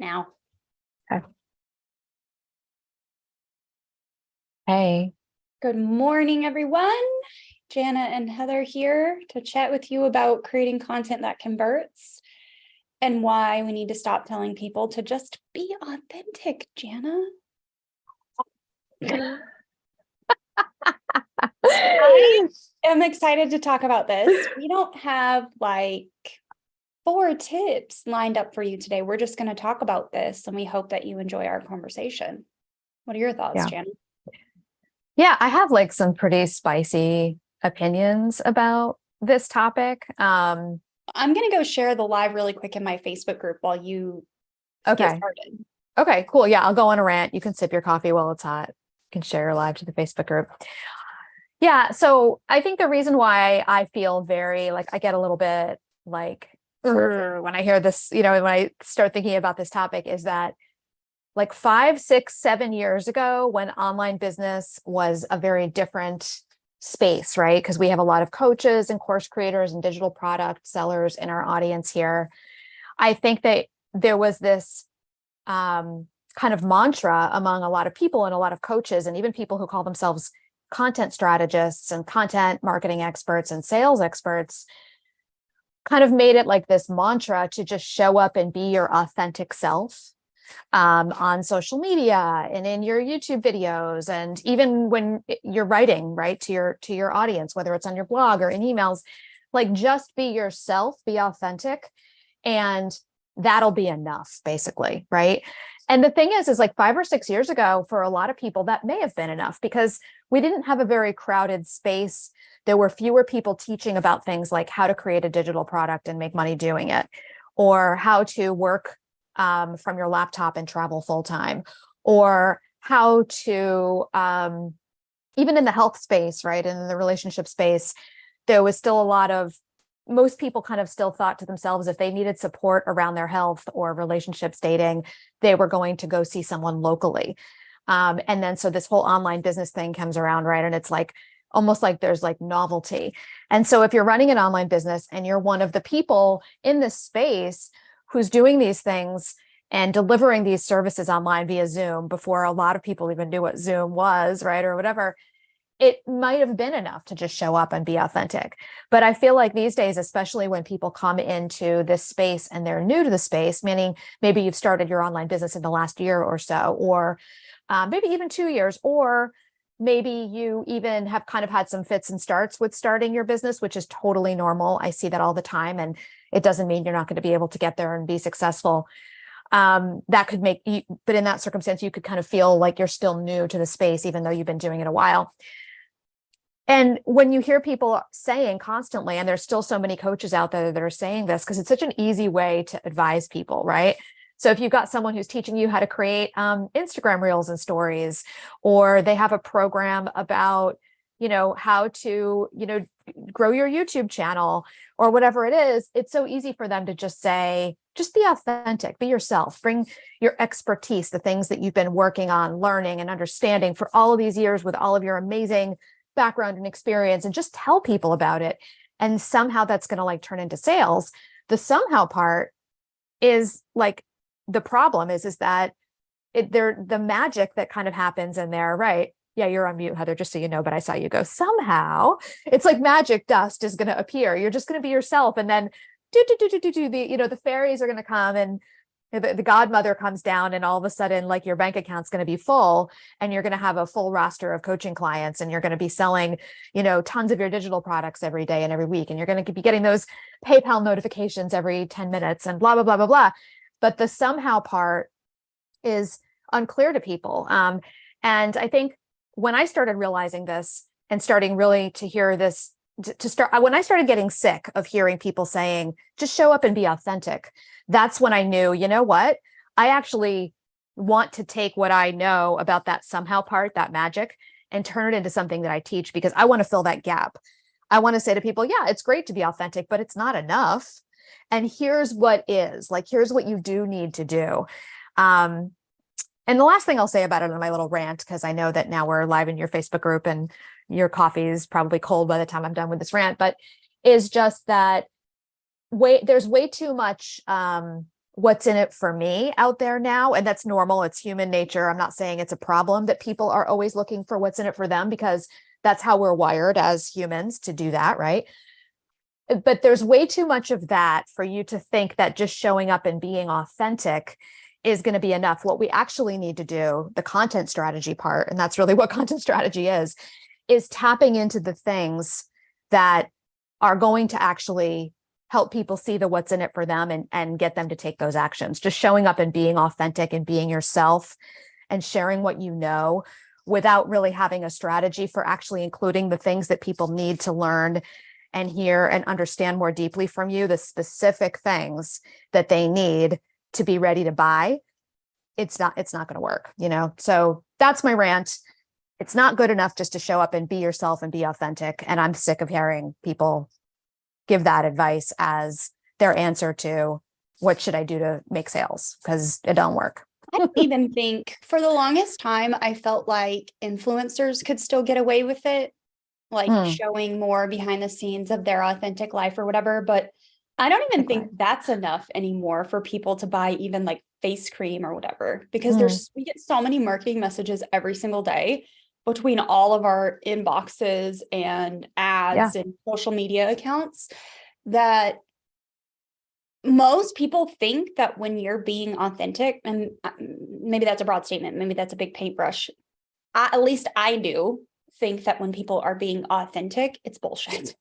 now. Okay. Hey. Good morning, everyone. Jana and Heather here to chat with you about creating content that converts and why we need to stop telling people to just be authentic, Jana. I am excited to talk about this. We don't have like 4 tips lined up for you today. We're just going to talk about this, and we hope that you enjoy our conversation. What are your thoughts, Jana? Yeah, I have like some pretty spicy opinions about this topic. I'm going to go share the live really quick in my Facebook group while you get started. Okay, cool. Yeah, I'll go on a rant. You can sip your coffee while it's hot. You can share live to the Facebook group. Yeah, so I think the reason why I feel very like I get a little bit like when I hear this, when I start thinking about this topic is that like 5, 6, 7 years ago, when online business was a very different space, right? Because we have a lot of coaches and course creators and digital product sellers in our audience here. I think that there was this kind of mantra among a lot of people and a lot of coaches and even people who call themselves content strategists and content marketing experts and sales experts, kind of made it like this mantra to just show up and be your authentic self on social media and in your YouTube videos, and even when you're writing, right, to your audience, whether it's on your blog or in emails, like just be yourself, be authentic, and that'll be enough, basically, right? And the thing is like 5 or 6 years ago, for a lot of people, that may have been enough because we didn't have a very crowded space. There were fewer people teaching about things like how to create a digital product and make money doing it, or how to work from your laptop and travel full time, or how to, even in the health space, right, and in the relationship space, there was still a lot of, most people kind of still thought to themselves if they needed support around their health or relationships, dating, they were going to go see someone locally. And then so this whole online business thing comes around, right? And it's like almost like there's like novelty. And so if you're running an online business and you're one of the people in this space who's doing these things and delivering these services online via Zoom before a lot of people even knew what Zoom was, right, or whatever, it might have been enough to just show up and be authentic. But I feel like these days, especially when people come into this space and they're new to the space, meaning maybe you've started your online business in the last year or so, or maybe even 2 years, or maybe you even have kind of had some fits and starts with starting your business, which is totally normal. I see that all the time. And it doesn't mean you're not going to be able to get there and be successful. That could make you, but in that circumstance, you could kind of feel like you're still new to the space, even though you've been doing it a while. And when you hear people saying constantly, and there's still so many coaches out there that are saying this, because it's such an easy way to advise people, right? So if you've got someone who's teaching you how to create Instagram reels and stories, or they have a program about, how to, grow your YouTube channel or whatever it is, it's so easy for them to just say, just be authentic, be yourself, bring your expertise, the things that you've been working on, learning and understanding for all of these years with all of your amazing background and experience, and just tell people about it. And somehow that's going to like turn into sales. The somehow part is like, the problem is that the magic that kind of happens in there, right? Yeah, you're on mute, Heather, just so you know, but I saw you go, somehow. It's like magic dust is going to appear. You're just going to be yourself. And then the fairies are going to come, and the godmother comes down, and all of a sudden, like, your bank account's going to be full, and you're going to have a full roster of coaching clients, and you're going to be selling, tons of your digital products every day and every week. And you're going to be getting those PayPal notifications every 10 minutes and blah, blah, blah, blah, blah. But the somehow part is unclear to people. And I think when I started realizing this and starting really to hear this, when I started getting sick of hearing people saying, just show up and be authentic, that's when I knew, you know what, I actually want to take what I know about that somehow part, that magic, and turn it into something that I teach, because I want to fill that gap. I want to say to people, yeah, it's great to be authentic, but it's not enough. And here's what is, like, here's what you do need to do. And the last thing I'll say about it in my little rant, because I know that now we're live in your Facebook group and your coffee is probably cold by the time I'm done with this rant, but is just that there's way too much what's in it for me out there now. And that's normal. It's human nature. I'm not saying it's a problem that people are always looking for what's in it for them, because that's how we're wired as humans to do that, right? But there's way too much of that for you to think that just showing up and being authentic is going to be enough. What we actually need to do, the content strategy part, and that's really what content strategy is tapping into the things that are going to actually help people see the what's in it for them, and get them to take those actions. Just showing up and being authentic and being yourself and sharing what you know without really having a strategy for actually including the things that people need to learn and hear and understand more deeply from you, the specific things that they need to be ready to buy. It's not going to work, So that's my rant. It's not good enough just to show up and be yourself and be authentic. And I'm sick of hearing people give that advice as their answer to what should I do to make sales, because it don't work. I don't even think for the longest time, I felt like influencers could still get away with it, like showing more behind the scenes of their authentic life or whatever. But I don't even think that's enough anymore for people to buy even like face cream or whatever, because we get so many marketing messages every single day between all of our inboxes and ads and social media accounts, that most people think that when you're being authentic, and maybe that's a broad statement, maybe that's a big paintbrush. At least I do think that when people are being authentic, it's bullshit.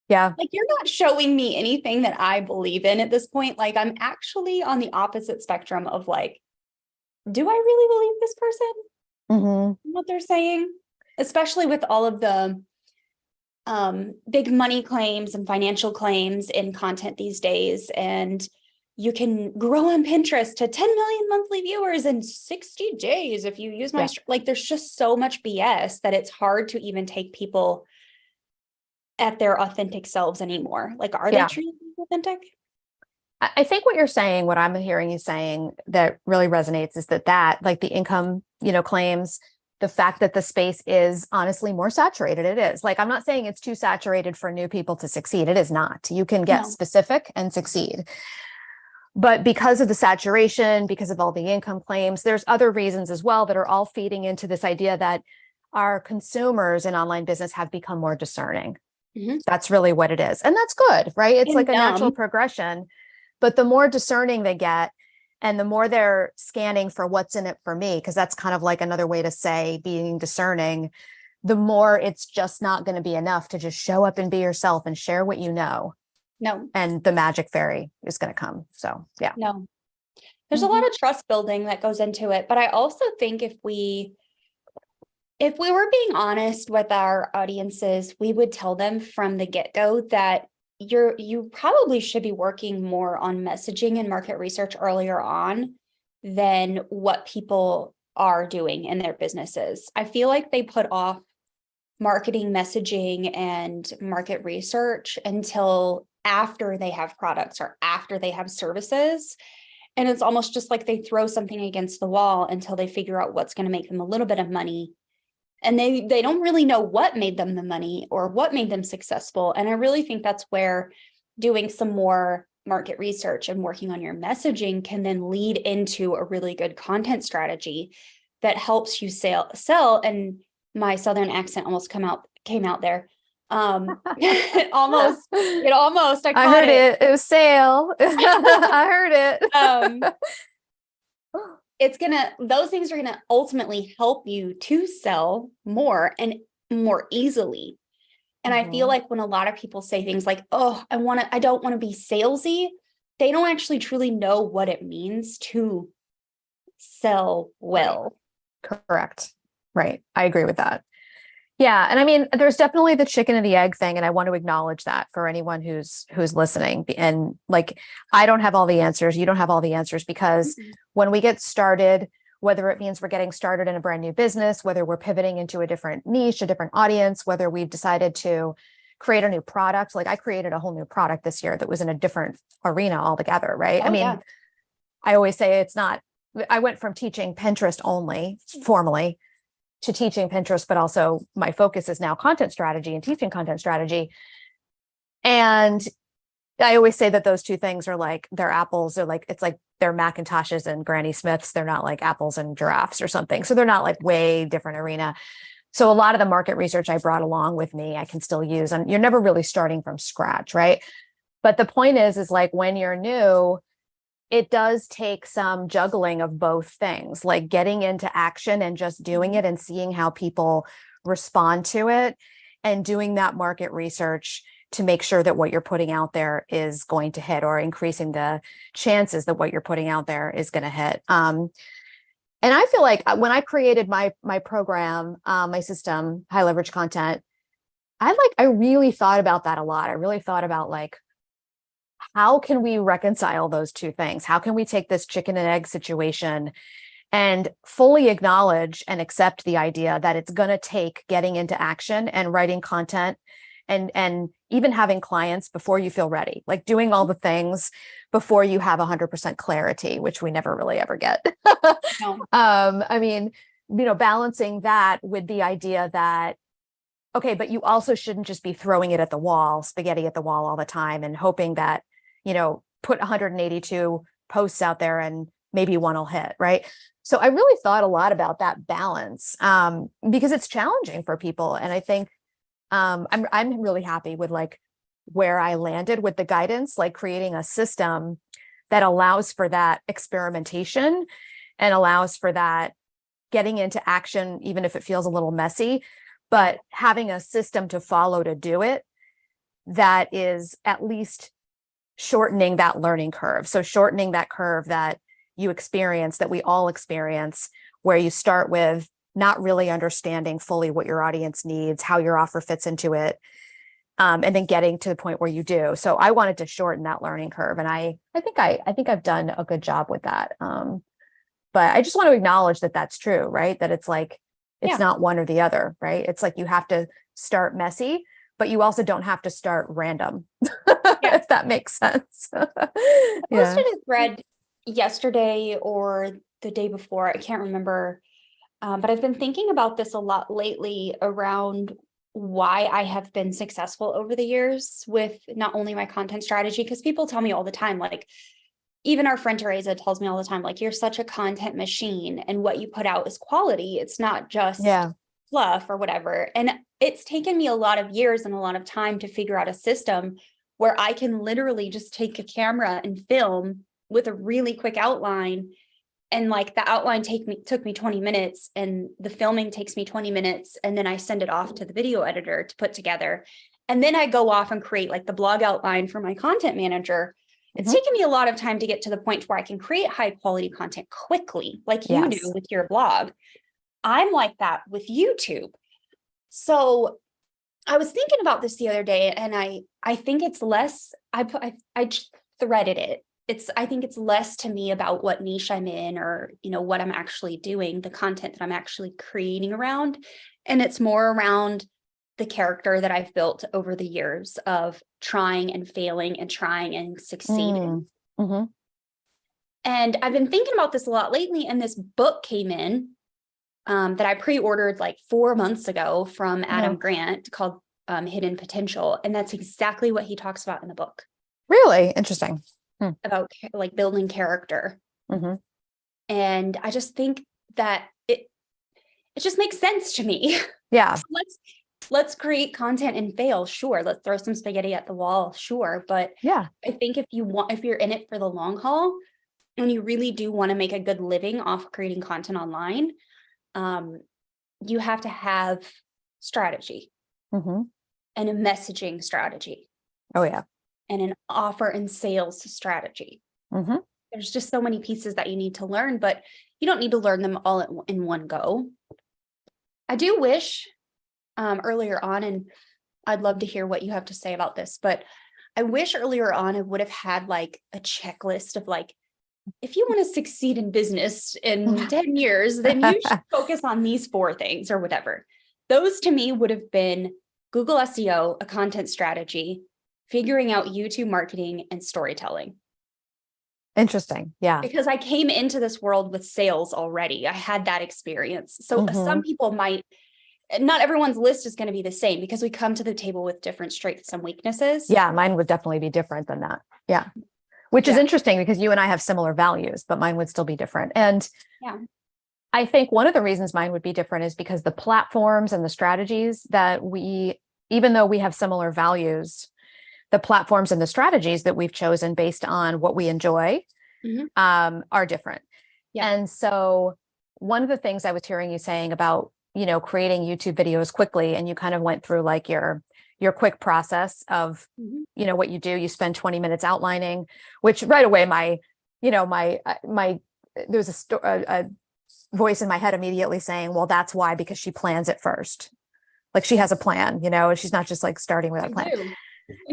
Yeah. Like, you're not showing me anything that I believe in at this point. Like, I'm actually on the opposite spectrum of like, do I really believe this person? What they're saying, especially with all of the big money claims and financial claims in content these days. And you can grow on Pinterest to 10 million monthly viewers in 60 days if you use my like, there's just so much BS that it's hard to even take people at their authentic selves anymore. Like, are they truly authentic? I think what you're saying, what I'm hearing you saying that really resonates is that like the income, claims, the fact that the space is honestly more saturated. It is. Like, I'm not saying it's too saturated for new people to succeed. It is not. You can get specific and succeed. But because of the saturation, because of all the income claims, there's other reasons as well that are all feeding into this idea that our consumers in online business have become more discerning. That's really what it is. And that's good, right? It's like a natural progression. But the more discerning they get, and the more they're scanning for what's in it for me, because that's kind of like another way to say being discerning, the more it's just not going to be enough to just show up and be yourself and share what you know. No. And the magic fairy is going to come. So, yeah. No. There's a lot of trust building that goes into it. But I also think if we were being honest with our audiences, we would tell them from the get-go that you probably should be working more on messaging and market research earlier on than what people are doing in their businesses. I feel like they put off marketing, messaging, and market research until after they have products or after they have services. And it's almost just like they throw something against the wall until they figure out what's going to make them a little bit of money. And they don't really know what made them the money or what made them successful. And I really think that's where doing some more market research and working on your messaging can then lead into a really good content strategy that helps you sell. And my Southern accent almost came out there. It almost, I heard it. It was sale. I heard it. Those things are gonna ultimately help you to sell more and more easily. And I feel like when a lot of people say things like, oh, I don't want to be salesy, they don't actually truly know what it means to sell well. Correct. Right. I agree with that. Yeah. And I mean, there's definitely the chicken and the egg thing. And I want to acknowledge that for anyone who's listening. And like, I don't have all the answers. You don't have all the answers, because when we get started, whether it means we're getting started in a brand new business, whether we're pivoting into a different niche, a different audience, whether we've decided to create a new product, like I created a whole new product this year that was in a different arena altogether. Right. I always say I went from teaching Pinterest only formally to teaching Pinterest, but also my focus is now content strategy and teaching content strategy. And I always say that those two things are like, they're apples. They're like, it's like they're Macintoshes and Granny Smiths. They're not like apples and giraffes or something. So they're not like way different arena. So a lot of the market research I brought along with me, I can still use, and you're never really starting from scratch, right? But the point is like when you're new, it does take some juggling of both things, like getting into action and just doing it and seeing how people respond to it, and doing that market research to make sure that what you're putting out there is going to hit, or increasing the chances that what you're putting out there is going to hit. And I feel like when I created my program, my system, high leverage content, I really thought about that a lot. I really thought about like, how can we reconcile those two things? How can we take this chicken and egg situation and fully acknowledge and accept the idea that it's going to take getting into action and writing content and even having clients before you feel ready, like doing all the things before you have 100% clarity, which we never really ever get. No. I mean, balancing that with the idea that, okay, but you also shouldn't just be throwing it at the wall, spaghetti at the wall all the time and hoping that, put 182 posts out there and maybe one will hit, right? So I really thought a lot about that balance, because it's challenging for people. And I think I'm really happy with like where I landed with the guidance, like creating a system that allows for that experimentation and allows for that getting into action, even if it feels a little messy, but having a system to follow to do it that is at least shortening that learning curve. So shortening that curve that you experience, that we all experience, where you start with not really understanding fully what your audience needs, how your offer fits into it, and then getting to the point where you do. So I wanted to shorten that learning curve, and I think I've done a good job with that. But I just want to acknowledge that that's true, right? That it's like it's not one or the other, right? It's like you have to start messy, but you also don't have to start random, if that makes sense. I posted a thread yesterday or the day before, I can't remember. But I've been thinking about this a lot lately around why I have been successful over the years with not only my content strategy, because people tell me all the time, like even our friend Teresa tells me all the time, like, you're such a content machine and what you put out is quality. It's not just fluff or whatever. And it's taken me a lot of years and a lot of time to figure out a system where I can literally just take a camera and film with a really quick outline. And like the outline took me 20 minutes and the filming takes me 20 minutes. And then I send it off to the video editor to put together. And then I go off and create like the blog outline for my content manager. It's taken me a lot of time to get to the point where I can create high quality content quickly, like you do with your blog. I'm like that with YouTube. So I was thinking about this the other day, and I think it's less, I just threaded it. I think it's less to me about what niche I'm in or, what I'm actually doing, the content that I'm actually creating around. And it's more around the character that I've built over the years of trying and failing and trying and succeeding. And I've been thinking about this a lot lately. And this book came in that I pre-ordered like 4 months ago from Adam Grant called Hidden Potential. And that's exactly what he talks about in the book. Really interesting. About like building character. And I just think that it just makes sense to me. Yeah. Let's create content and fail. Sure. Let's throw some spaghetti at the wall. Sure. But I think if you're in it for the long haul and you really do want to make a good living off creating content online, you have to have strategy and a messaging strategy. Oh yeah. And an offer and sales strategy. There's just so many pieces that you need to learn, but you don't need to learn them all in one go. I do wish earlier on, and I'd love to hear what you have to say about this, but I wish earlier on I would have had like a checklist of like, if you want to succeed in business in 10 years, then you should focus on these 4 things or whatever. Those to me would have been Google SEO, a content strategy, figuring out YouTube marketing, and storytelling. Interesting. Yeah. Because I came into this world with sales already. I had that experience. So some people might not everyone's list is going to be the same because we come to the table with different strengths and weaknesses. Yeah, mine would definitely be different than that. Yeah. Which is interesting because you and I have similar values, but mine would still be different. And yeah, I think one of the reasons mine would be different is because the platforms and the strategies that we, even though we have similar values, the platforms and the strategies that we've chosen based on what we enjoy are different. Yeah. And so one of the things I was hearing you saying about, you know, creating YouTube videos quickly, and you kind of went through like your quick process of, you know, what you do, you spend 20 minutes outlining, which right away, there's a voice in my head immediately saying, well, that's why, because she plans it first. Like she has a plan, you know, and she's not just like starting without a plan.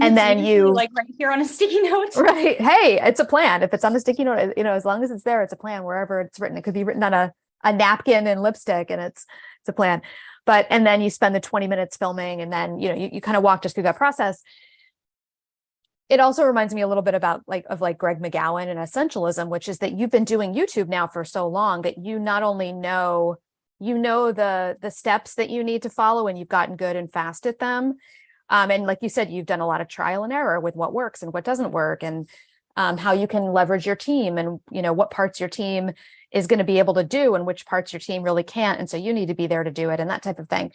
And then you like right here on a sticky note. Right. Hey, it's a plan. If it's on the sticky note, you know, as long as it's there, it's a plan wherever it's written. It could be written on a napkin and lipstick, and it's a plan. But, and then you spend the 20 minutes filming, and then, you know, you kind of walked us through that process. It also reminds me a little bit about like Greg McGowan and essentialism, which is that you've been doing YouTube now for so long that you not only know, the steps that you need to follow, and you've gotten good and fast at them. And like you said, you've done a lot of trial and error with what works and what doesn't work, and how you can leverage your team, and, you know, what parts your team is going to be able to do and which parts your team really can't. And so you need to be there to do it, and that type of thing.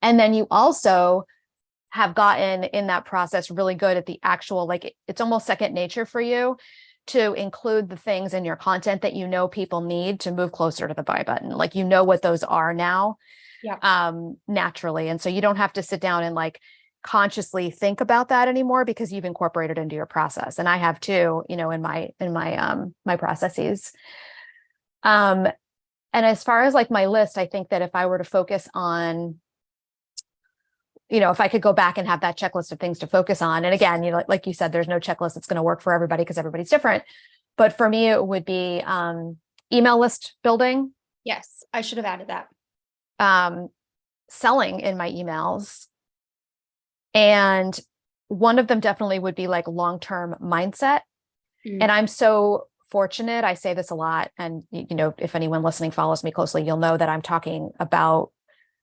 And then you also have gotten in that process really good at the actual, like it's almost second nature for you to include the things in your content that you know people need to move closer to the buy button. Like, you know what those are now, naturally. And so you don't have to sit down and like consciously think about that anymore, because you've incorporated into your process. And I have too, you know, in my processes. And as far as like my list, I think that if I were to focus on, you know, if I could go back and have that checklist of things to focus on, and again, you know, like you said, there's no checklist that's going to work for everybody because everybody's different. But for me, it would be email list building. Yes, I should have added that. Selling in my emails. And one of them definitely would be like long-term mindset. And I'm so fortunate. I say this a lot. And, you know, if anyone listening follows me closely, you'll know that I'm talking about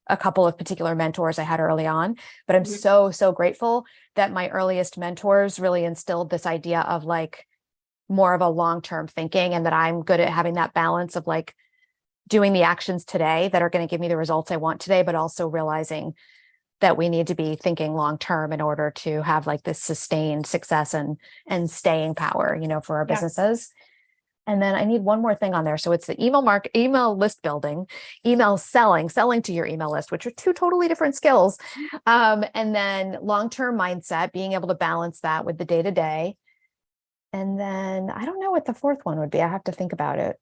a couple of particular mentors I had early on, but I'm so grateful that my earliest mentors really instilled this idea of like more of a long-term thinking, and that I'm good at having that balance of like doing the actions today that are going to give me the results I want today, but also realizing that we need to be thinking long-term in order to have like this sustained success and staying power, you know, for our businesses. And then I need one more thing on there. So it's the email list building, email selling to your email list, which are two totally different skills. And then long-term mindset, being able to balance that with the day-to-day. And then I don't know what the fourth one would be. I have to think about it.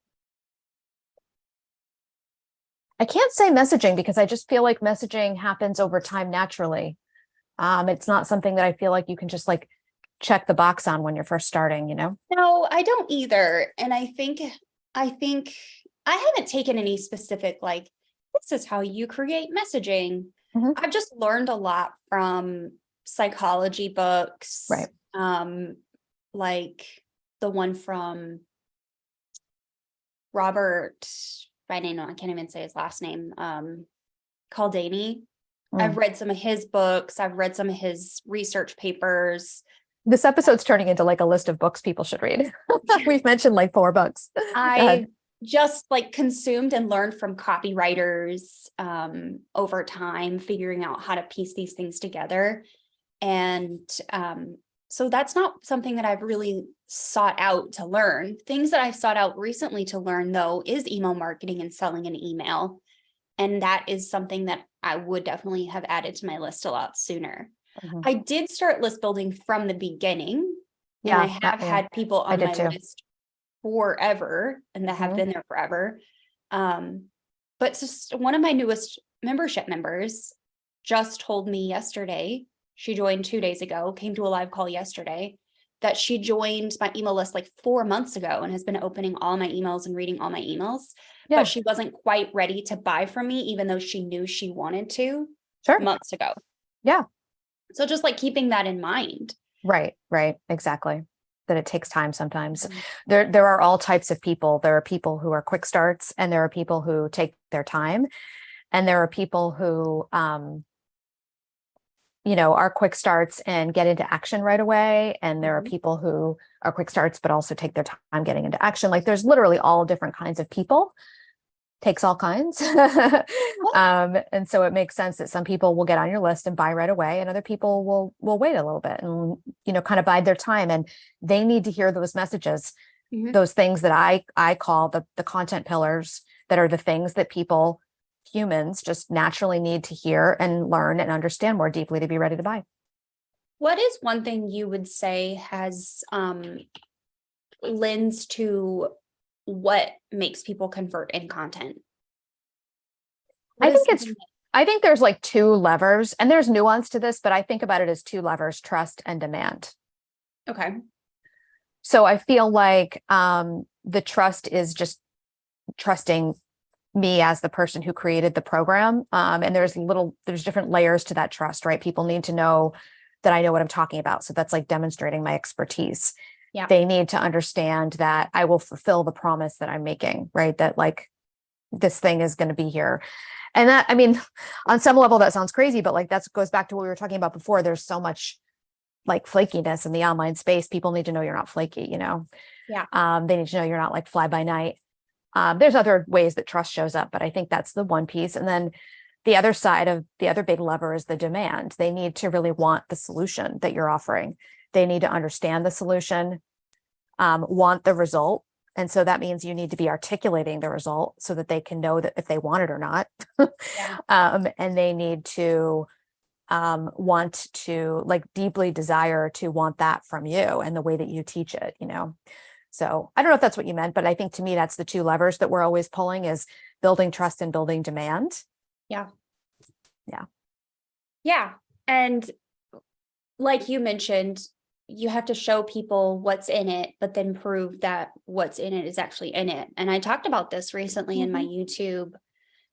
I can't say messaging because I just feel like messaging happens over time naturally. It's not something that I feel like you can just like check the box on when you're first starting, you know? No, I don't either. And I think I haven't taken any specific, like, this is how you create messaging. I've just learned a lot from psychology books. Right. Like the one from Robert, I can't even say his last name, Cialdini. I've read some of his books. I've read some of his research papers. This episode's turning into like a list of books people should read. We've mentioned like 4 books. I just like consumed and learned from copywriters over time, figuring out how to piece these things together. And so that's not something that I've really sought out to learn. Things that I've sought out recently to learn, though, is email marketing and selling an email. And that is something that I would definitely have added to my list a lot sooner. I did start list building from the beginning. Yeah, and I have had people on my list forever, and that have been there forever. But just one of my newest membership members just told me yesterday, she joined 2 days ago, came to a live call yesterday, that she joined my email list like 4 months ago and has been opening all my emails and reading all my emails. But she wasn't quite ready to buy from me, even though she knew she wanted to months ago. Yeah. So just like keeping that in mind. Right. Exactly. That it takes time sometimes. There are all types of people. There are people who are quick starts, and there are people who take their time. And there are people who, are quick starts and get into action right away. And there are people who are quick starts, but also take their time getting into action. Like there's literally all different kinds of people, takes all kinds. And so it makes sense that some people will get on your list and buy right away, and other people will wait a little bit and, kind of bide their time. And they need to hear those messages, those things that I call the content pillars, that are the things that humans just naturally need to hear and learn and understand more deeply to be ready to buy. What is one thing you would say has lens to what makes people convert in content? I think there's like two levers, and there's nuance to this, but I think about it as two levers: trust and demand. Okay. So I feel like the trust is just trusting me as the person who created the program. And there's different layers to that trust, right? People need to know that I know what I'm talking about. So that's like demonstrating my expertise. Yeah. They need to understand that I will fulfill the promise that I'm making, right? That like this thing is going to be here. And that, I mean, on some level that sounds crazy, but like that goes back to what we were talking about before. There's so much like flakiness in the online space. People need to know you're not flaky, Yeah. They need to know you're not like fly by night. There's other ways that trust shows up, but I think that's the one piece. And then the other side of the other big lever is the demand. They need to really want the solution that you're offering. They need to understand the solution, want the result. And so that means you need to be articulating the result so that they can know that if they want it or not. And they need to want to like deeply desire to want that from you and the way that you teach it, So I don't know if that's what you meant, but I think to me, that's the two levers that we're always pulling, is building trust and building demand. Yeah. Yeah. Yeah. And like you mentioned, you have to show people what's in it, but then prove that what's in it is actually in it. And I talked about this recently in my YouTube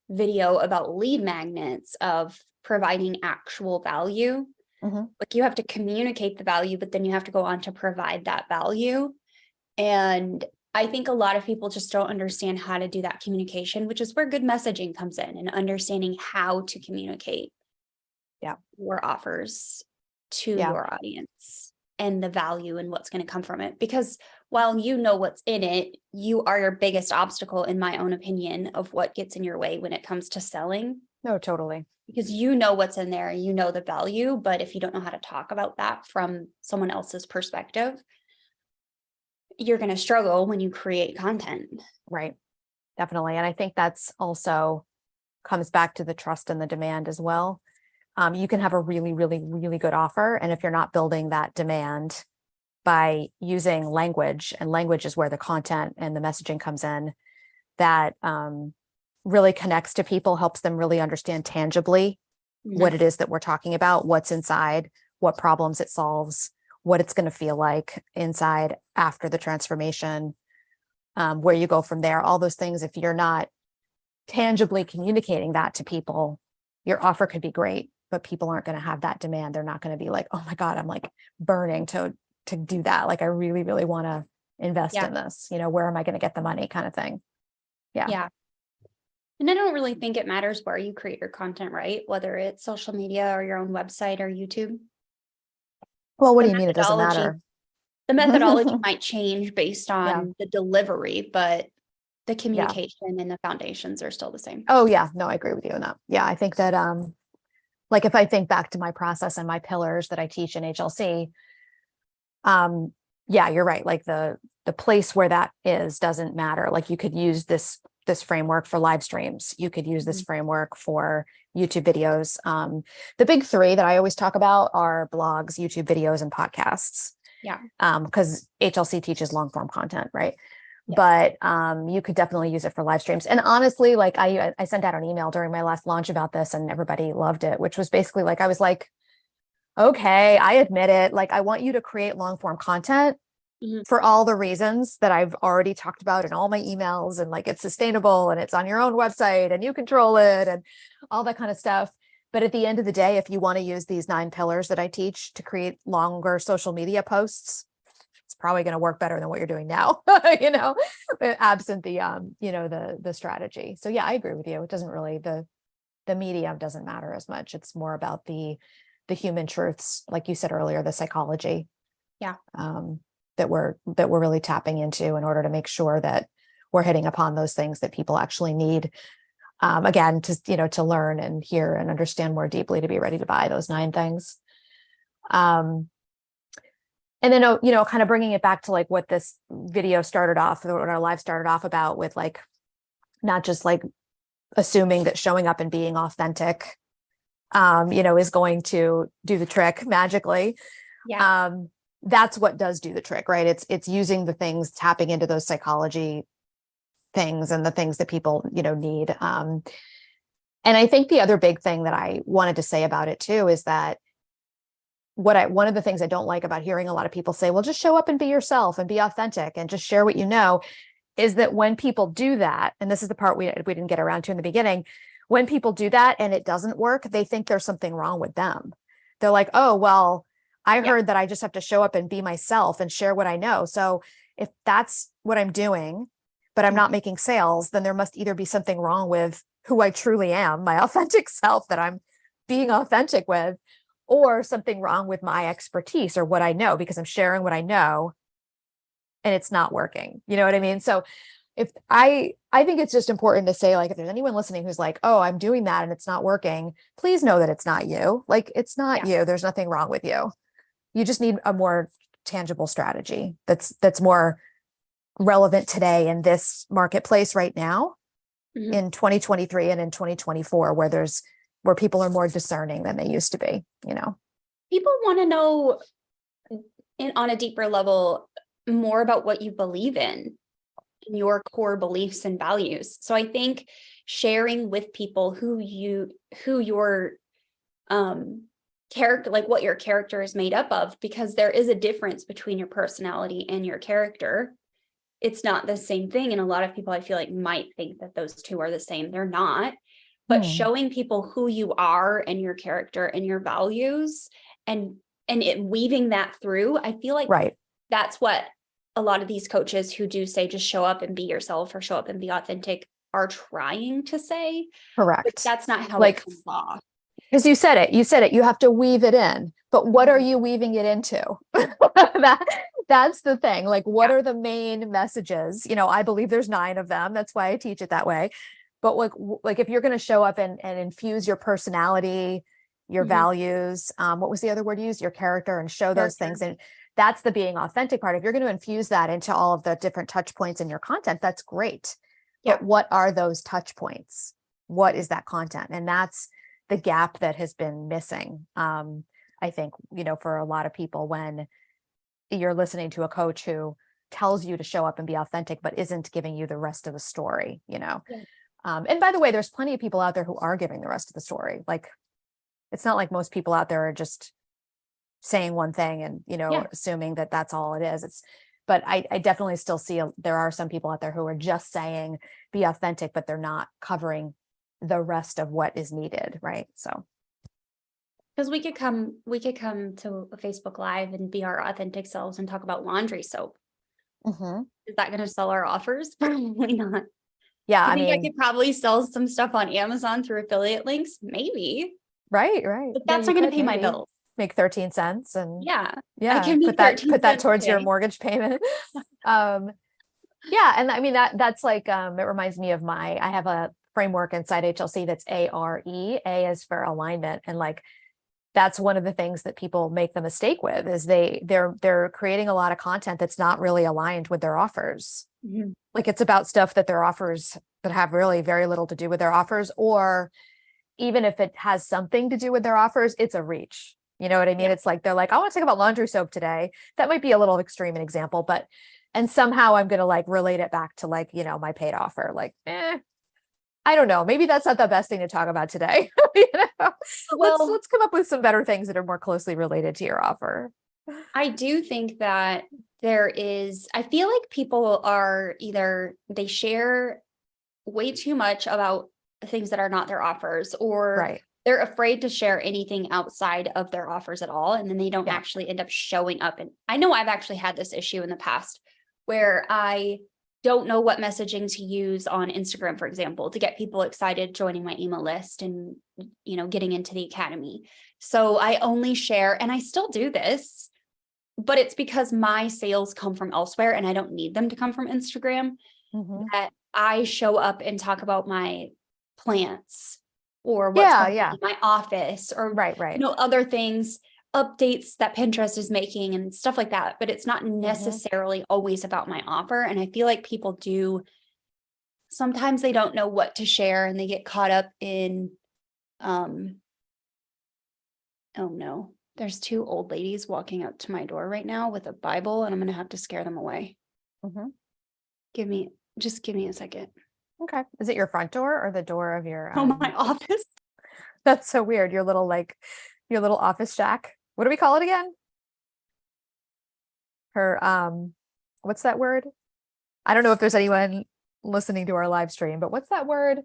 video about lead magnets, of providing actual value. Like you have to communicate the value, but then you have to go on to provide that value. And I think a lot of people just don't understand how to do that communication, which is where good messaging comes in, and understanding how to communicate your offers to your audience and the value and what's going to come from it. Because while you know what's in it, you are your biggest obstacle, in my own opinion, of what gets in your way when it comes to selling. No, totally. Because you know what's in there, you know the value, but if you don't know how to talk about that from someone else's perspective, you're going to struggle when you create content. Right. Definitely. And I think that's also comes back to the trust and the demand as well. You can have a really, really, really good offer, and if you're not building that demand by using language, and language is where the content and the messaging comes in, that really connects to people, helps them really understand tangibly what it is that we're talking about, what's inside, what problems it solves, what it's going to feel like inside after the transformation, where you go from there, all those things. If you're not tangibly communicating that to people, your offer could be great, but people aren't going to have that demand. They're not going to be like, oh my God, I'm like burning to do that. Like, I really, really want to invest in this, where am I going to get the money, kind of thing. Yeah. And I don't really think it matters where you create your content, right? Whether it's social media or your own website or YouTube. Well, what do you mean it doesn't matter? The methodology might change based on the delivery, but the communication and the foundations are still the same. Oh yeah, no, I agree with you on that. Yeah, I think that like if I think back to my process and my pillars that I teach in HLC, yeah, you're right. Like the place where that is doesn't matter. Like you could use this framework for live streams. You could use this framework for YouTube videos. The big three that I always talk about are blogs, YouTube videos, and podcasts. Yeah. Because HLC teaches long form content, right? Yeah. But you could definitely use it for live streams. And honestly, like I sent out an email during my last launch about this, and everybody loved it, which was basically like, I was like, okay, I admit it. Like, I want you to create long form content for all the reasons that I've already talked about in all my emails, and like it's sustainable and it's on your own website and you control it and all that kind of stuff. But at the end of the day, if you want to use these 9 pillars that I teach to create longer social media posts, it's probably going to work better than what you're doing now, absent the, the strategy. So yeah, I agree with you. It doesn't really, the medium doesn't matter as much. It's more about the human truths, like you said earlier, the psychology. Yeah. That we're really tapping into in order to make sure that we're hitting upon those things that people actually need. Again, to learn and hear and understand more deeply, to be ready to buy those 9 things. And then, kind of bringing it back to like what this video started off, what our live started off about, with like, not just like assuming that showing up and being authentic, is going to do the trick magically. Yeah. That's what does do the trick, right? It's using the things, tapping into those psychology things and the things that people, need. And I think the other big thing that I wanted to say about it too is that one of the things I don't like about hearing a lot of people say, well, just show up and be yourself and be authentic and just share what you know, is that when people do that, and this is the part we didn't get around to in the beginning, when people do that and it doesn't work, they think there's something wrong with them. They're like, oh, well, I heard that I just have to show up and be myself and share what I know. So if that's what I'm doing, but I'm not making sales, then there must either be something wrong with who I truly am, my authentic self that I'm being authentic with, or something wrong with my expertise or what I know, because I'm sharing what I know and it's not working. You know what I mean? So if I think it's just important to say, like, if there's anyone listening who's like, oh, I'm doing that and it's not working, please know that it's not you. Like, it's not you. There's nothing wrong with you. You just need a more tangible strategy that's more relevant today in this marketplace right now, in 2023 and in 2024, where people are more discerning than they used to be. People want to know on a deeper level more about what you believe in your core beliefs and values. So I think sharing with people who your character, like what your character is made up of, because there is a difference between your personality and your character. It's not the same thing. And a lot of people, I feel like, might think that those two are the same. They're not. But showing people who you are and your character and your values and weaving that through, I feel like that's what a lot of these coaches who do say just show up and be yourself or show up and be authentic are trying to say. Correct. But that's not how it comes off. Because you said it, you have to weave it in, but what are you weaving it into? That's the thing. Like, what are the main messages? I believe there's 9 of them. That's why I teach it that way. But like if you're going to show up and infuse your personality, your values, what was the other word you used? Your character, and show those things. And that's the being authentic part. If you're going to infuse that into all of the different touch points in your content, that's great. But what are those touch points? What is that content? And that's the gap that has been missing. I think, for a lot of people, when you're listening to a coach who tells you to show up and be authentic, but isn't giving you the rest of the story, And by the way, there's plenty of people out there who are giving the rest of the story. Like, it's not like most people out there are just saying one thing and, assuming that that's all it is. But I definitely still see there are some people out there who are just saying be authentic, but they're not covering the rest of what is needed. Right. So. Because we could come to a Facebook Live and be our authentic selves and talk about laundry soap. Is that going to sell our offers? Probably not. Yeah. I think I could probably sell some stuff on Amazon through affiliate links. Maybe. Right. But that's not going to pay my bills. Make 13 cents and I can put that towards your mortgage payment. And I mean, that's like, it reminds me of I have a framework inside HLC that's ARE. A is for alignment. And like, that's one of the things that people make the mistake with, is they're creating a lot of content that's not really aligned with their offers. Like, it's about stuff that their offers that have really very little to do with their offers, or even if it has something to do with their offers, it's a reach. You know what I mean? It's like, they're like, I want to talk about laundry soap today. That might be a little extreme an example, and somehow I'm going to like relate it back to like, my paid offer. Like, I don't know. Maybe that's not the best thing to talk about today. Well, let's come up with some better things that are more closely related to your offer. I do think that I feel like people are they share way too much about things that are not their offers, or they're afraid to share anything outside of their offers at all. And then they don't actually end up showing up. And I know I've actually had this issue in the past where I don't know what messaging to use on Instagram, for example, to get people excited joining my email list and, getting into the academy. So I only share, and I still do this, but it's because my sales come from elsewhere and I don't need them to come from Instagram, that I show up and talk about my plants or what's going on in my office or, other things, updates that Pinterest is making and stuff like that. But it's not necessarily always about my offer. And I feel like people sometimes they don't know what to share and they get caught up in, oh no, there's two old ladies walking up to my door right now with a Bible and I'm going to have to scare them away. Just give me a second. Okay. Is it your front door or the door of your my office? That's so weird. Your little office shack. What do we call it again? What's that word? I don't know if there's anyone listening to our live stream, but what's that word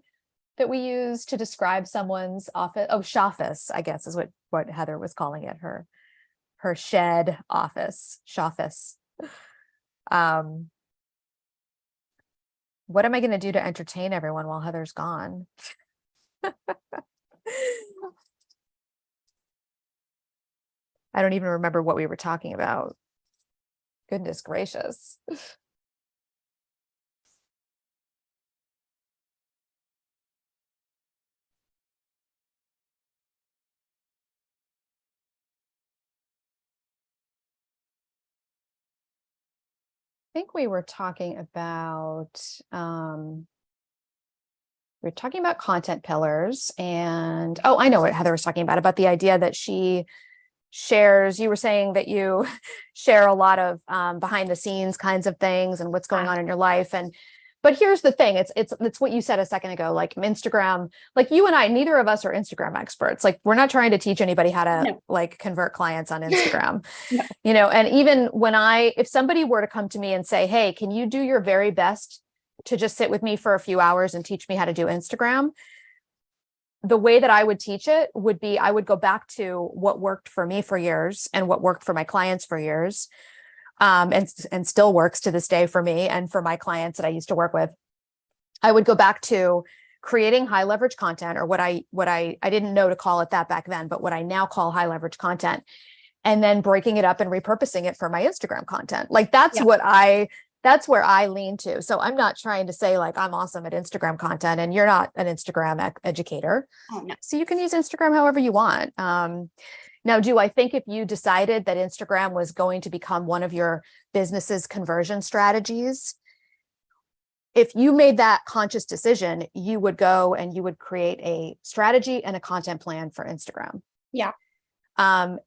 that we use to describe someone's office? Oh, shoffice, I guess is what Heather was calling it. Her shed office, shoffice. What am I going to do to entertain everyone while Heather's gone? I don't even remember what we were talking about. Goodness gracious. I think we were talking about content pillars, and I know what Heather was talking about the idea that she shares. You were saying that you share a lot of behind the scenes kinds of things and what's going on in your life. But here's the thing, it's what you said a second ago, like Instagram, like you and I, neither of us are Instagram experts. Like we're not trying to teach anybody how to like convert clients on Instagram, and even if somebody were to come to me and say, hey, can you do your very best to just sit with me for a few hours and teach me how to do Instagram? The way that I would teach it would be, I would go back to what worked for me for years and what worked for my clients for years. And still works to this day for me and for my clients that I used to work with. I would go back to creating high leverage content, or what I didn't know to call it that back then, but what I now call high leverage content, and then breaking it up and repurposing it for my Instagram content. Like that's where I lean to. So I'm not trying to say like I'm awesome at Instagram content and you're not an Instagram educator. Oh, no. So you can use Instagram however you want. Now, do I think if you decided that Instagram was going to become one of your business's conversion strategies, if you made that conscious decision, you would go and you would create a strategy and a content plan for Instagram. Yeah.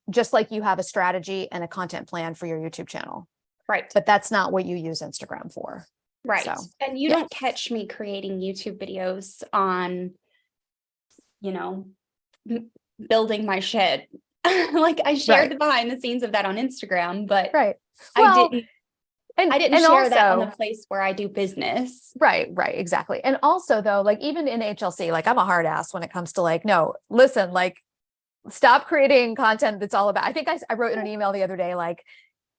Just like you have a strategy and a content plan for your YouTube channel. Right. But that's not what you use Instagram for. Right. So, and you don't catch me creating YouTube videos on, building my shed. Like I shared the behind the scenes of that on Instagram, but well, I didn't share that on the place where I do business. Right, exactly. And also though, like even in HLC, like I'm a hard ass when it comes to like, no, listen, like stop creating content that's all about, I think I wrote in an email the other day, like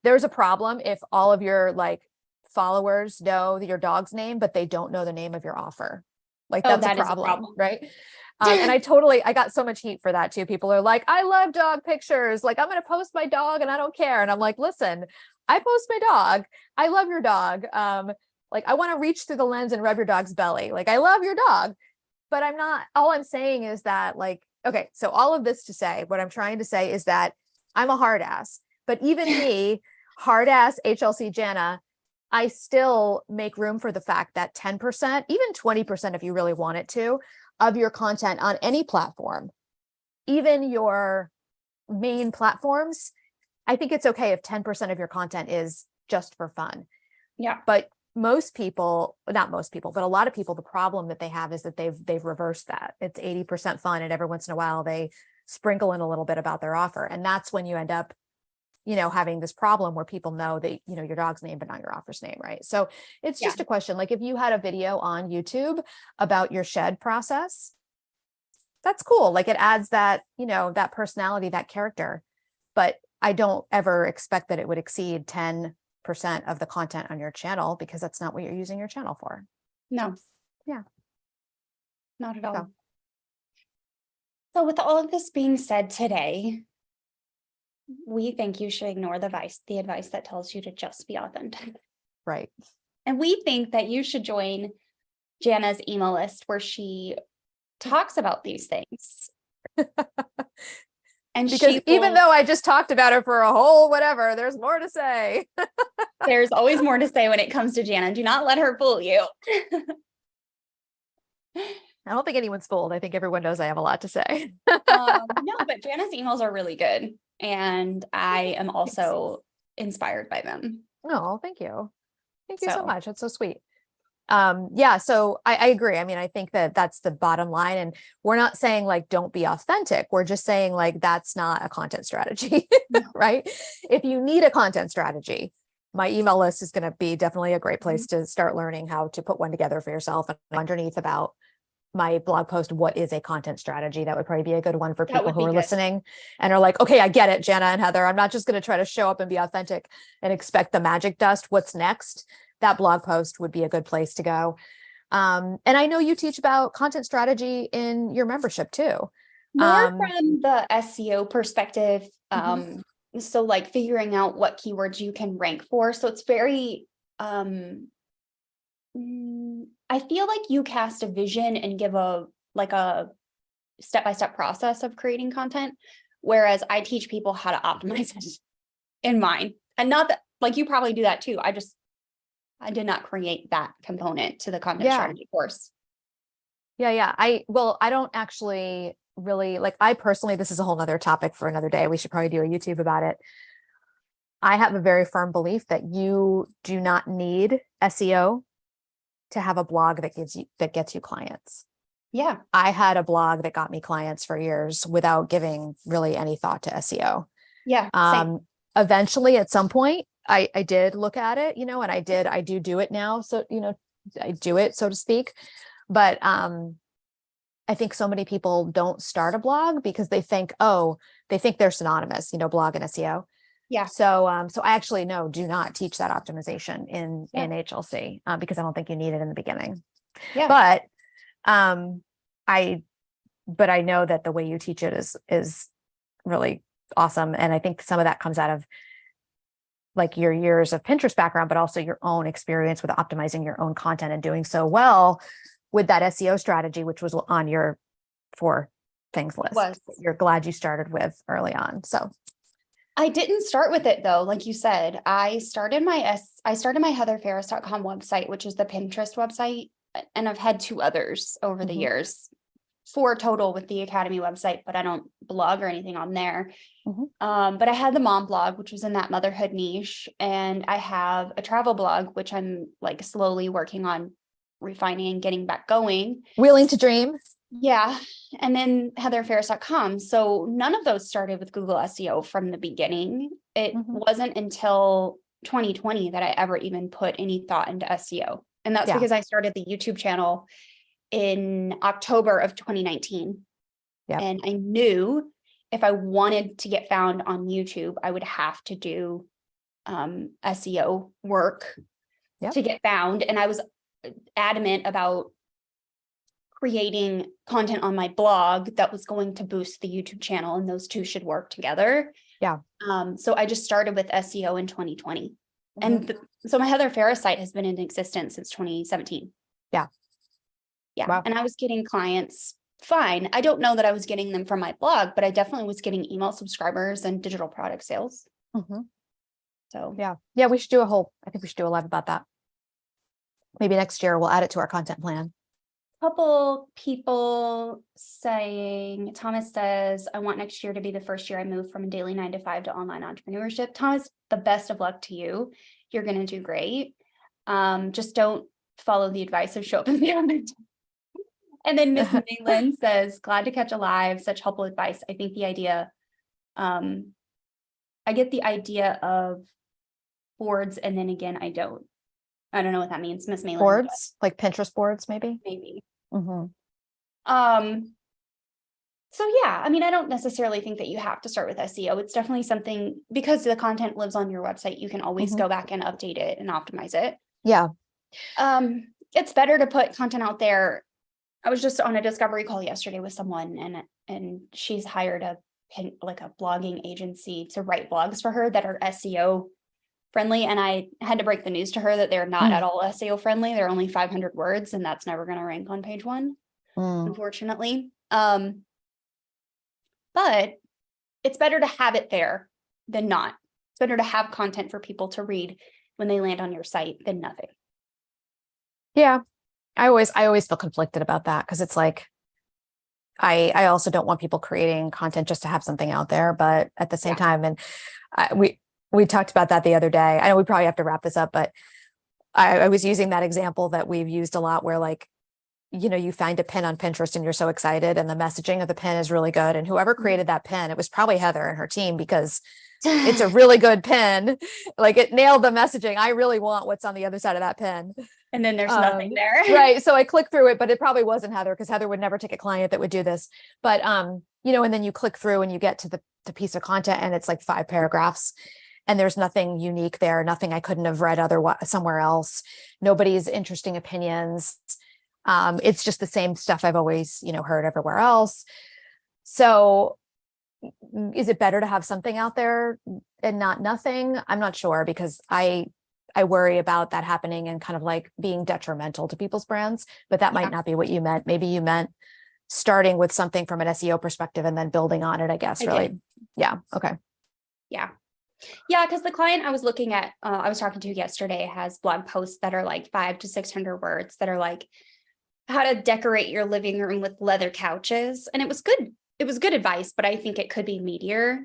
there's a problem if all of your like followers know your dog's name, but they don't know the name of your offer. Like that's a problem, right? And I got so much heat for that too. People are like, I love dog pictures. Like I'm going to post my dog and I don't care. And I'm like, listen, I post my dog. I love your dog. Like I want to reach through the lens and rub your dog's belly. Like I love your dog, but all I'm saying is that like, okay, so all of this to say, what I'm trying to say is that I'm a hard ass, but even me, hard ass HLC Jana, I still make room for the fact that 10%, even 20% if you really want it to, of your content on any platform, even your main platforms, I think it's okay if 10% of your content is just for fun. Yeah. But not most people, but a lot of people, the problem that they have is that they've reversed that. It's 80% fun, and every once in a while they sprinkle in a little bit about their offer. And that's when you end up, having this problem where people know that, your dog's name, but not your offer's name. Right. So it's just a question. Like if you had a video on YouTube about your shed process, that's cool. Like it adds that, that personality, that character, but I don't ever expect that it would exceed 10, of the content on your channel, because that's not what you're using your channel for. No. Yeah. Not at all. So. So with all of this being said today, we think you should ignore the advice that tells you to just be authentic. Right. And we think that you should join Jana's email list where she talks about these things. And because even though I just talked about it for a whole whatever, there's more to say. There's always more to say when it comes to Jana. Do not let her fool you. I don't think anyone's fooled. I think everyone knows I have a lot to say. No, but Jana's emails are really good. And I am also inspired by them. Oh, thank you. Thank you so much. That's so sweet. Yeah, so I agree. I mean, I think that that's the bottom line. And we're not saying like, don't be authentic. We're just saying like, that's not a content strategy, right? If you need a content strategy, my email list is going to be definitely a great place to start learning how to put one together for yourself. And underneath about my blog post, what is a content strategy? That would probably be a good one for people who are listening and are like, okay, I get it, Jana and Heather. I'm not just going to try to show up and be authentic and expect the magic dust. What's next? That blog post would be a good place to go. And I know you teach about content strategy in your membership too. More from the SEO perspective. So like figuring out what keywords you can rank for. So it's very, I feel like you cast a vision and give a step-by-step process of creating content, whereas I teach people how to optimize it in mine. And not that, like, you probably do that too. I did not create that component to the content strategy course. Yeah. I don't actually really like, I personally, this is a whole nother topic for another day. We should probably do a YouTube about it. I have a very firm belief that you do not need SEO to have a blog that gets you clients. Yeah. I had a blog that got me clients for years without giving really any thought to SEO. Yeah. Eventually at some point I did look at it, and I do it now. So, I do it, so to speak. But, I think so many people don't start a blog because they think they're synonymous, blog and SEO. Yeah. So I actually do not teach that optimization in HLC because I don't think you need it in the beginning. Yeah. But I know that the way you teach it is really awesome. And I think some of that comes out of like your years of Pinterest background, but also your own experience with optimizing your own content and doing so well with that SEO strategy, which was on your 4 things list. You're glad you started with early on. So I didn't start with it though. Like you said, I started my heatherfarris.com website, which is the Pinterest website. And I've had 2 others over the years, 4 total with the Academy website, but I don't blog or anything on there. But I had the mom blog, which was in that motherhood niche. And I have a travel blog, which I'm like slowly working on refining and getting back going. Willing to dream. Yeah. And then heatherfarris.com. So none of those started with Google SEO from the beginning. It wasn't until 2020 that I ever even put any thought into SEO. And that's because I started the YouTube channel in October of 2019. And I knew if I wanted to get found on YouTube, I would have to do SEO work to get found. And I was adamant about creating content on my blog that was going to boost the YouTube channel, and those 2 should work together. Yeah. So I just started with SEO in 2020. And so my Heather Farris site has been in existence since 2017. Yeah. Wow. And I was getting clients fine. I don't know that I was getting them from my blog, but I definitely was getting email subscribers and digital product sales. So yeah, I think we should do a live about that. Maybe next year we'll add it to our content plan. Couple people saying, Thomas says, I want next year to be the first year I move from a daily 9 to 5 to online entrepreneurship. Thomas, the best of luck to you. You're going to do great. Just don't follow the advice of show up in the moment. And then Miss Mayland says, glad to catch a live, such helpful advice. I think the idea, I get the idea of boards, and then again, I don't know what that means, Miss Mayland. Boards, like Pinterest boards, maybe. So yeah, I mean, I don't necessarily think that you have to start with SEO. It's definitely something, because the content lives on your website, you can always go back and update it and optimize it. Yeah. It's better to put content out there. I was just on a discovery call yesterday with someone, and she's hired a blogging agency to write blogs for her that are SEO friendly. And I had to break the news to her that they're not at all SEO friendly. They're only 500 words, and that's never going to rank on page one, unfortunately. But it's better to have it there than not. It's better to have content for people to read when they land on your site than nothing. Yeah. I always feel conflicted about that, because it's like, I also don't want people creating content just to have something out there, but at the same time, and we talked about that the other day. I know we probably have to wrap this up, but I was using that example that we've used a lot, where like, you find a pin on Pinterest and you're so excited, and the messaging of the pin is really good. And whoever created that pin, it was probably Heather and her team, because it's a really good pin. Like, it nailed the messaging. I really want what's on the other side of that pin. And then there's nothing there. Right. So I clicked through it, but it probably wasn't Heather, because Heather would never take a client that would do this. But, and then you click through and you get to the piece of content, and it's like 5 paragraphs. And there's nothing unique there, nothing I couldn't have read somewhere else. Nobody's interesting opinions. It's just the same stuff I've always, heard everywhere else. So is it better to have something out there and not nothing? I'm not sure, because I worry about that happening and kind of like being detrimental to people's brands, but that might not be what you meant. Maybe you meant starting with something from an SEO perspective and then building on it, I guess, really. Yeah. Okay. Yeah. Yeah. Because the client I was looking at, I was talking to yesterday, has blog posts that are like 500 to 600 words that are like, how to decorate your living room with leather couches. And it was good. It was good advice, but I think it could be meatier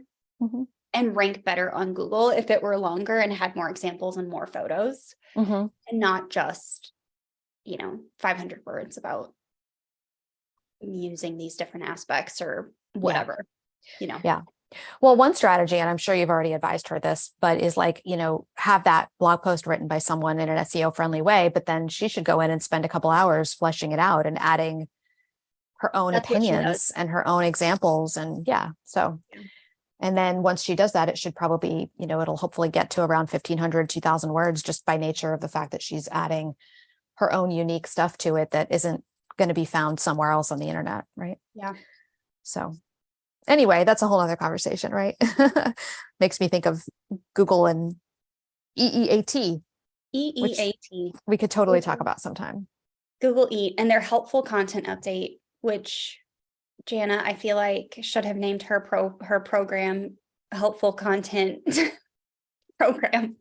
and rank better on Google if it were longer and had more examples and more photos, and not just, 500 words about using these different aspects or whatever, Yeah. Well, one strategy, and I'm sure you've already advised her this, but is like, have that blog post written by someone in an SEO friendly way, but then she should go in and spend a couple hours fleshing it out and adding her own opinions and her own examples. And and then once she does that, it should probably, it'll hopefully get to around 1,500, 2,000 words, just by nature of the fact that she's adding her own unique stuff to it that isn't going to be found somewhere else on the internet. Right. Yeah. So anyway, that's a whole other conversation, right? Makes me think of Google and EEAT. EEAT. We could totally talk about sometime. Google Eat and their helpful content update, which Jana, I feel like, should have named her program helpful content program.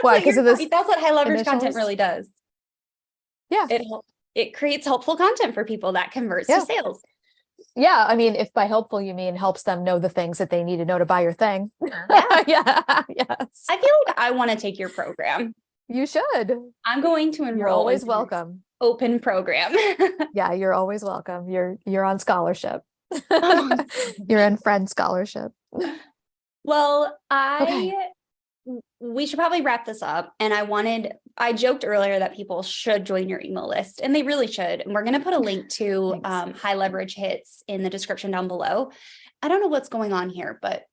Because that's what high leverage content really does. Yeah. It creates helpful content for people that converts to sales. Yeah. I mean, if by helpful, you mean helps them know the things that they need to know to buy your thing. Yeah. Yes. I feel like I want to take your program. You should. I'm going to enroll. You're always welcome. Open program. Yeah, you're always welcome. You're on scholarship. You're in friend scholarship. Well, we should probably wrap this up. And I joked earlier that people should join your email list, and they really should. And we're going to put a link to high leverage hits in the description down below. I don't know what's going on here, but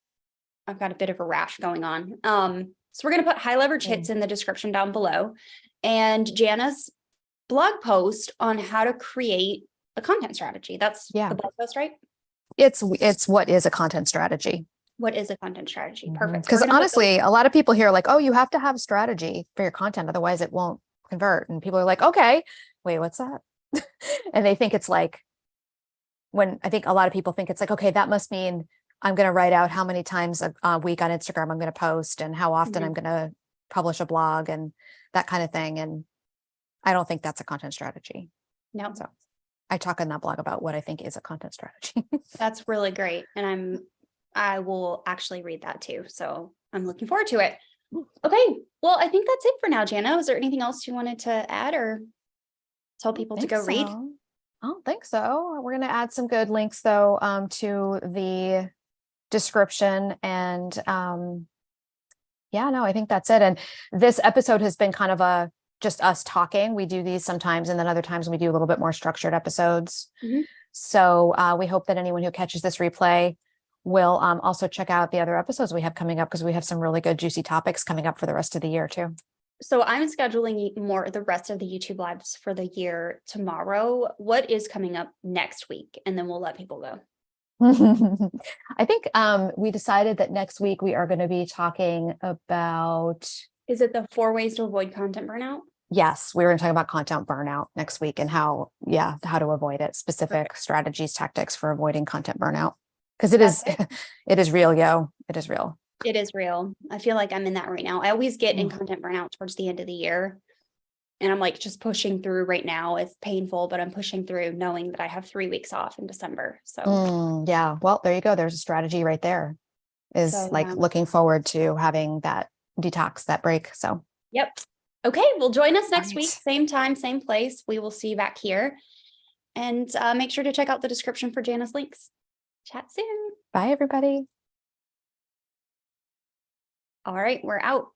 I've got a bit of a rash going on. So we're going to put high leverage hits in the description down below, and Jana's blog post on how to create a content strategy. That's the blog post, right? It's what is a content strategy? What is a content strategy? Perfect. Because honestly, a lot of people here are like, oh, you have to have a strategy for your content, otherwise it won't convert. And people are like, okay, wait, what's that? And they think it's like, when I think a lot of people think it's like, okay, that must mean I'm going to write out how many times a week on Instagram I'm going to post, and how often I'm going to publish a blog and that kind of thing. And I don't think that's a content strategy. No. So I talk in that blog about what I think is a content strategy. That's really great. And I will actually read that too. So I'm looking forward to it. Okay. Well, I think that's it for now, Jana. Was there anything else you wanted to add or tell people to go read? I don't think so. We're going to add some good links though, to the description, and I think that's it. And this episode has been kind of a just us talking. We do these sometimes, and then other times we do a little bit more structured episodes. Mhm. So we hope that anyone who catches this replay will also check out the other episodes we have coming up, because we have some really good juicy topics coming up for the rest of the year too. So I'm scheduling the rest of the YouTube lives for the year tomorrow. What is coming up next week? And then we'll let people go. I think we decided that next week we are going to be talking about. Is it the 4 ways to avoid content burnout? Yes, we're going to talk about content burnout next week and how to avoid it, specific strategies, tactics for avoiding content burnout. Because it is real, yo. It is real. It is real. I feel like I'm in that right now. I always get in content burnout towards the end of the year. And I'm like just pushing through right now. It's painful, but I'm pushing through knowing that I have 3 weeks off in December. So yeah, well, there you go. There's a strategy right there. Looking forward to having that detox, that break. So yep. Okay, well, join us next week, same time, same place. We will see you back here. And make sure to check out the description for Jana's links. Chat soon. Bye, everybody. All right, we're out.